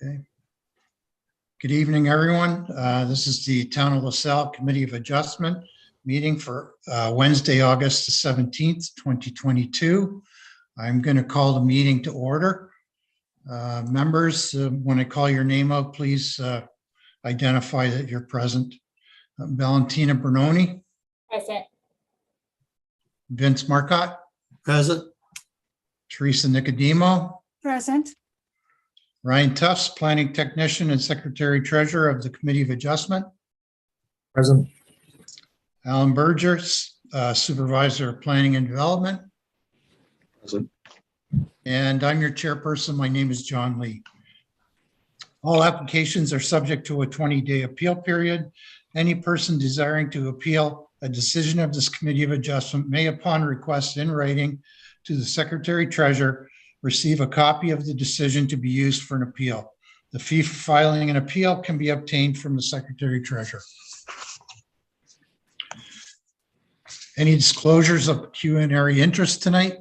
Okay. Good evening, everyone. This is the Town of LaSalle Committee of Adjustment meeting for Wednesday, August the 17th, 2022. I'm going to call the meeting to order. Members, when I call your name out, please identify that you're present. Valentina Bernoni. Present. Vince Marcotte. Present. Teresa Nicodemo. Present. Ryan Tufts, Planning Technician and Secretary Treasurer of the Committee of Adjustment. Present. Alan Burgess, Supervisor of Planning and Development. Present. And I'm your chairperson. My name is John Lee. All applications are subject to a 20-day appeal period. Any person desiring to appeal a decision of this Committee of Adjustment may, upon request in writing to the Secretary Treasurer, receive a copy of the decision to be used for an appeal. The fee for filing an appeal can be obtained from the Secretary Treasurer. Any disclosures of pecuniary interest tonight?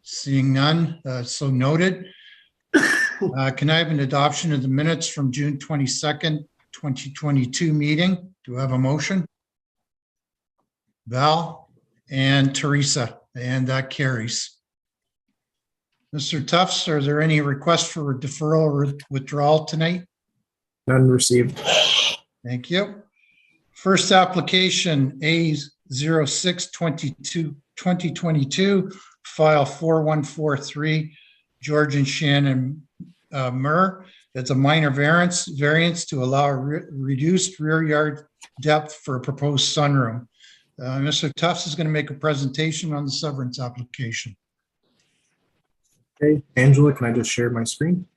Seeing none, so noted. Can I have an adoption of the minutes from June 22nd, 2022 meeting? Do I have a motion? Val and Teresa, and that carries. Mr. Tufts, are there any requests for deferral or withdrawal tonight? None received. Thank you. First application A06-2022, file 4143, George and Shannon Murr. That's a minor variance to allow a reduced rear yard depth for a proposed sunroom. Mr. Tufts is going to make a presentation on the severance application. Okay, Angela, can I just share my screen?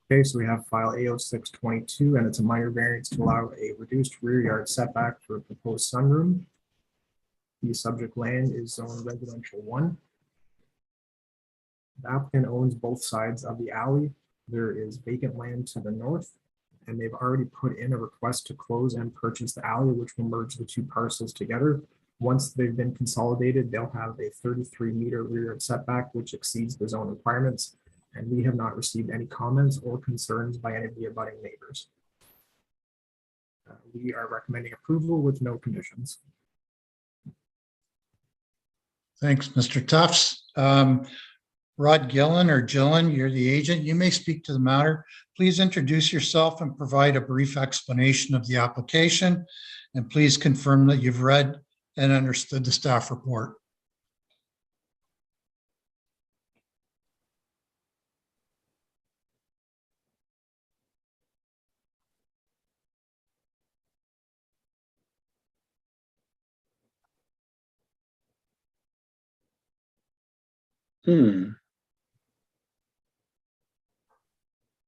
Okay, so we have file A06-22, and it's a minor variance to allow a reduced rear yard setback for a proposed sunroom. The subject land is zone residential 1. The applicant owns both sides of the alley. There is vacant land to the north, and they've already put in a request to close and purchase the alley, which will merge the two parcels together. Once they've been consolidated, they'll have a 33-meter rear yard setback, which exceeds the zone requirements. And we have not received any comments or concerns by any of the abutting neighbors. We are recommending approval with no conditions. Thanks, Mr. Tufts. Rod Gillen or Gillen, you're the agent. You may speak to the matter. Please introduce yourself and provide a brief explanation of the application. And please confirm that you've read and understood the staff report.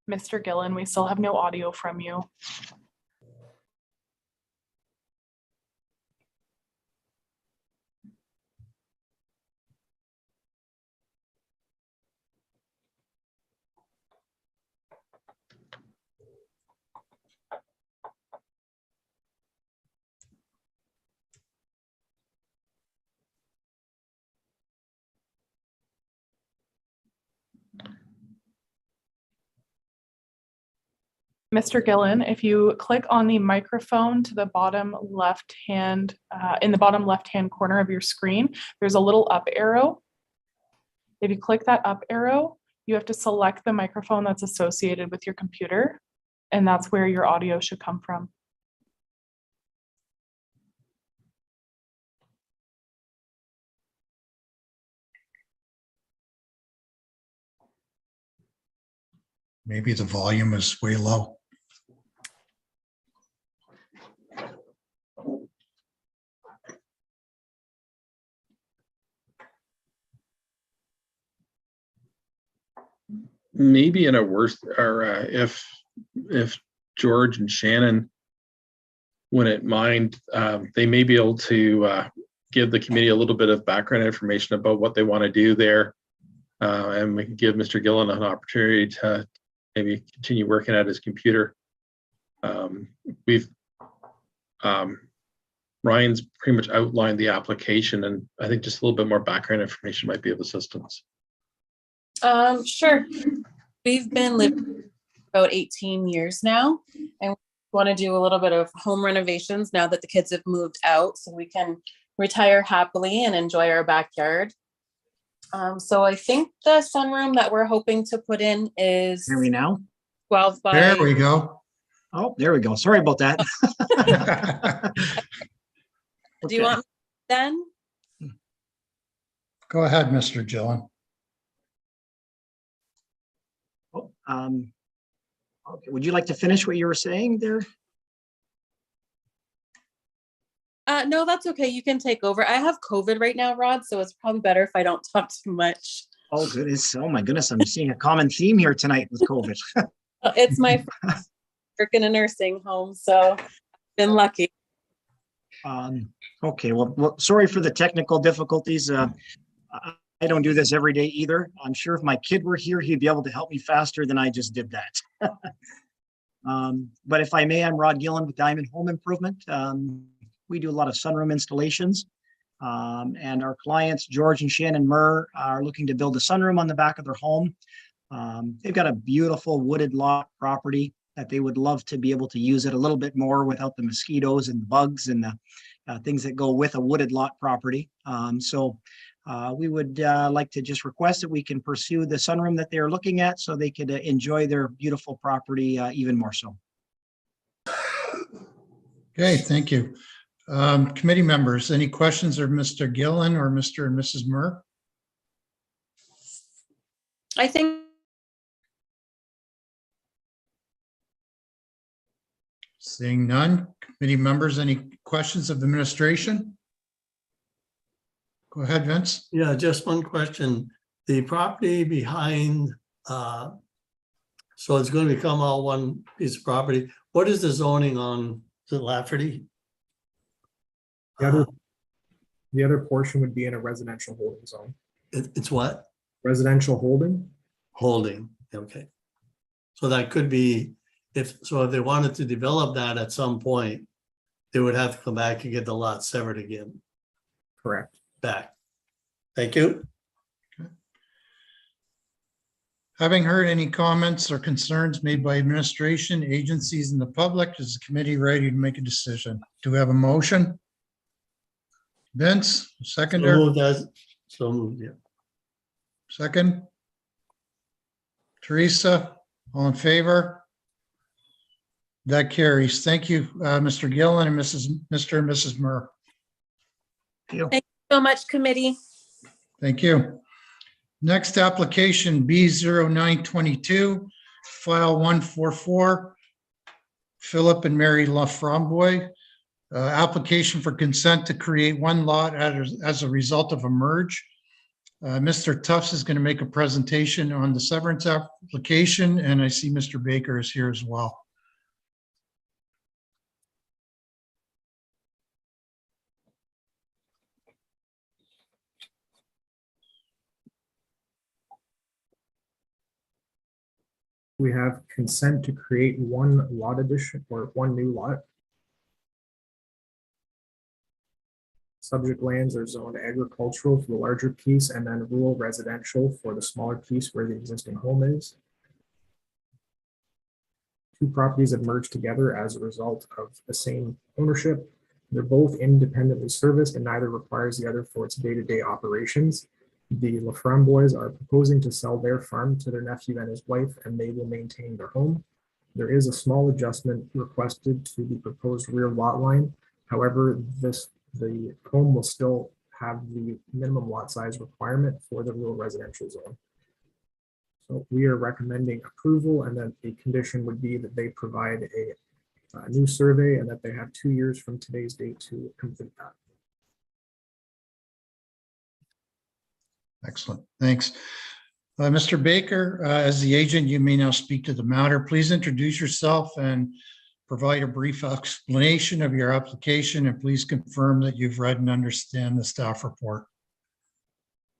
Mr. Gillen, we still have no audio from you. Mr. Gillen, if you click on the microphone to the bottom left hand, in the bottom left-hand corner of your screen, there's a little up arrow. If you click that up arrow, you have to select the microphone that's associated with your computer, and that's where your audio should come from. Maybe the volume is way low. Maybe in a worse, or if George and Shannon wouldn't mind, they may be able to give the committee a little bit of background information about what they want to do there And we can give Mr. Gillen an opportunity to maybe continue working at his computer. Ryan's pretty much outlined the application, and I think just a little bit more background information might be of assistance. Sure. We've been living about 18 years now, and we want to do a little bit of home renovations now that the kids have moved out, so we can retire happily and enjoy our backyard. So I think the sunroom that we're hoping to put in is Hear me now? 12 by. There we go. Oh, there we go. Sorry about that. Do you want me then? Go ahead, Mr. Gillen. Oh, okay, would you like to finish what you were saying there? No, that's okay. You can take over. I have COVID right now, Rod, so it's probably better if I don't talk too much. Oh, goodness. Oh, my goodness. I'm seeing a common theme here tonight with COVID. It's my first work in a nursing home, so I've been lucky. Okay, well, sorry for the technical difficulties. I don't do this every day either. I'm sure if my kid were here, he'd be able to help me faster than I just did that. But if I may, I'm Rod Gillen with Diamond Home Improvement. We do a lot of sunroom installations. And our clients, George and Shannon Murr, are looking to build a sunroom on the back of their home. They've got a beautiful wooded lot property that they would love to be able to use it a little bit more without the mosquitoes and bugs and the things that go with a wooded lot property. So we would like to just request that we can pursue the sunroom that they're looking at so they could enjoy their beautiful property even more so. Okay, thank you. Committee members, any questions of Mr. Gillen or Mr. and Mrs. Murr? I think Seeing none. Committee members, any questions of the administration? Go ahead, Vince. Yeah, just one question. The property behind, so it's going to become all one piece of property. What is the zoning on the Lafferty? The other portion would be in a residential holding zone. It's what? Residential holding? Holding, okay. So that could be, if they wanted to develop that at some point, they would have to come back and get the lot severed again, Correct. back. Thank you. Having heard any comments or concerns made by administration, agencies, and the public, is the committee ready to make a decision? Do we have a motion? Vince, seconder, So moved, yeah. second. Teresa, all in favor? That carries. Thank you, Mr. Gillen and Mr. and Mrs. Murr. Thank you. so much, committee. Thank you. Next application, B0922, file 144, Philip and Mary LaFramboise. Application for consent to create one lot as a result of a merge. Mr. Tufts is going to make a presentation on the severance application, and I see Mr. Baker is here as well. We have consent to create one lot addition or one new lot. Subject lands are zoned agricultural for the larger piece and then rural residential for the smaller piece where the existing home is. Two properties have merged together as a result of the same ownership. They're both independently serviced and neither requires the other for its day-to-day operations. The LaFramboise are proposing to sell their farm to their nephew and his wife, and they will maintain their home. There is a small adjustment requested to the proposed rear lot line. However, the home will still have the minimum lot size requirement for the rural residential zone. So we are recommending approval, and then the condition would be that they provide a new survey and that they have 2 years from today's date to complete that. Excellent, thanks. Mr. Baker, as the agent, you may now speak to the matter. Please introduce yourself and provide a brief explanation of your application, and please confirm that you've read and understand the staff report.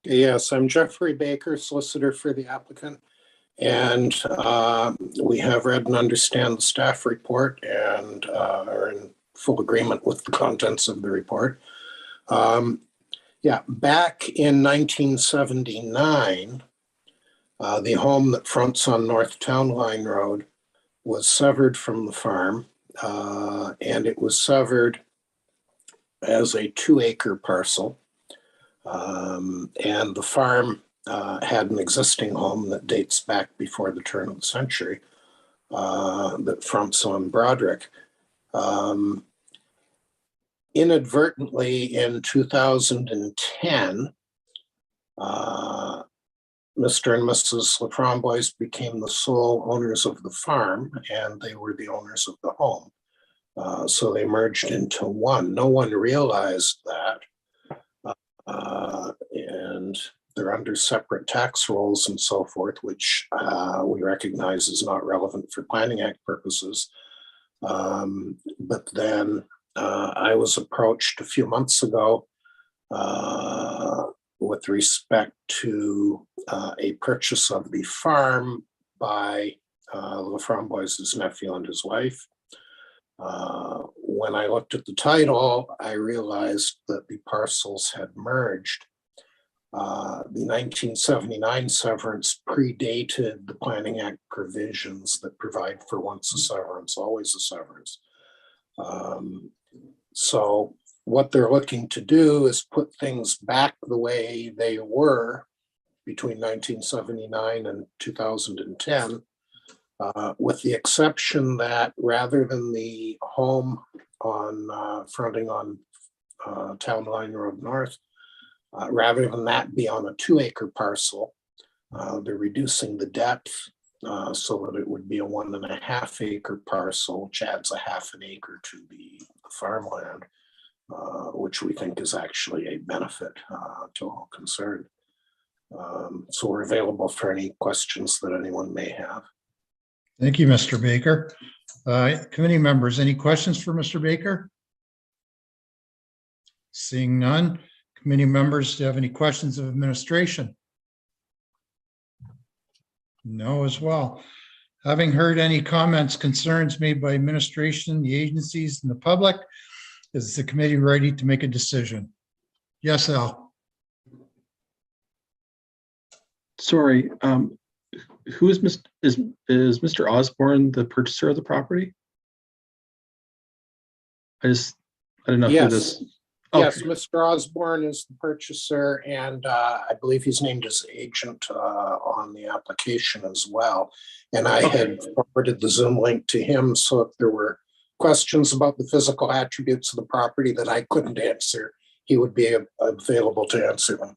Yes, I'm Jeffrey Baker, solicitor for the applicant. And we have read and understand the staff report and are in full agreement with the contents of the report. Yeah, back in 1979, the home that fronts on North Town Line Road was severed from the farm, and it was severed as a 2-acre parcel. And the farm had an existing home that dates back before the turn of the century that fronts on Broderick. Inadvertently, in 2010, Mr. and Mrs. Laframboise became the sole owners of the farm, and they were the owners of the home. So they merged into one. No one realized that. And they're under separate tax rolls and so forth, which we recognize is not relevant for Planning Act purposes. But then I was approached a few months ago with respect to a purchase of the farm by Laframboise's nephew and his wife. When I looked at the title, I realized that the parcels had merged. The 1979 severance predated the Planning Act provisions that provide for once a severance, always a severance. So what they're looking to do is put things back the way they were between 1979 and 2010. With the exception that rather than the home on fronting on Town Line Road North, rather than that be on a 2-acre parcel, they're reducing the depth so that it would be a 1.5-acre parcel, which adds a 1/2 acre to the farmland, which we think is actually a benefit to all concerned. So we're available for any questions that anyone may have. Thank you, Mr. Baker. Committee members, any questions for Mr. Baker? Seeing none. Committee members, do you have any questions of administration? No as well. Having heard any comments, concerns made by administration, the agencies, and the public, is the committee ready to make a decision? Yes, Al. Sorry, who is Mr. Osborne the purchaser of the property? I don't know who Yes. this. Yes, Okay. Mr. Osborne is the purchaser, and I believe he's named as agent on the application as well. And I had forwarded the Zoom link to him, so if there were questions about the physical attributes of the property that I couldn't answer, he would be available to answer them.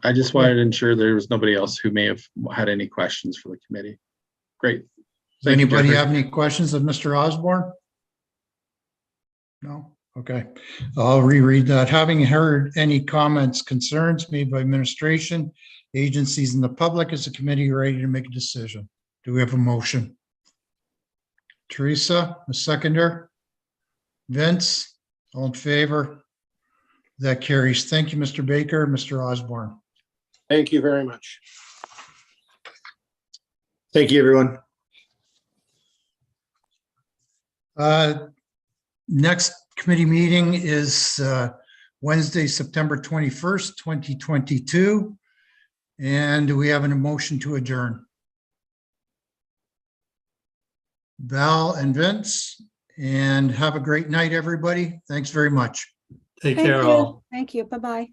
I just wanted to ensure there was nobody else who may have had any questions for the committee. Great. Does anybody Jeffrey. have any questions of Mr. Osborne? No? Okay, I'll reread that. Having heard any comments, concerns made by administration, agencies, and the public, is the committee ready to make a decision? Do we have a motion? Teresa, a seconder? Vince, all in favor? That carries. Thank you, Mr. Baker, Mr. Osborne. Thank you very much. Thank you, everyone. Next committee meeting is Wednesday, September 21st, 2022. And we have an motion to adjourn. Val and Vince, and have a great night, everybody. Thanks very much. Take Thank care you. all. Thank you. Bye-bye.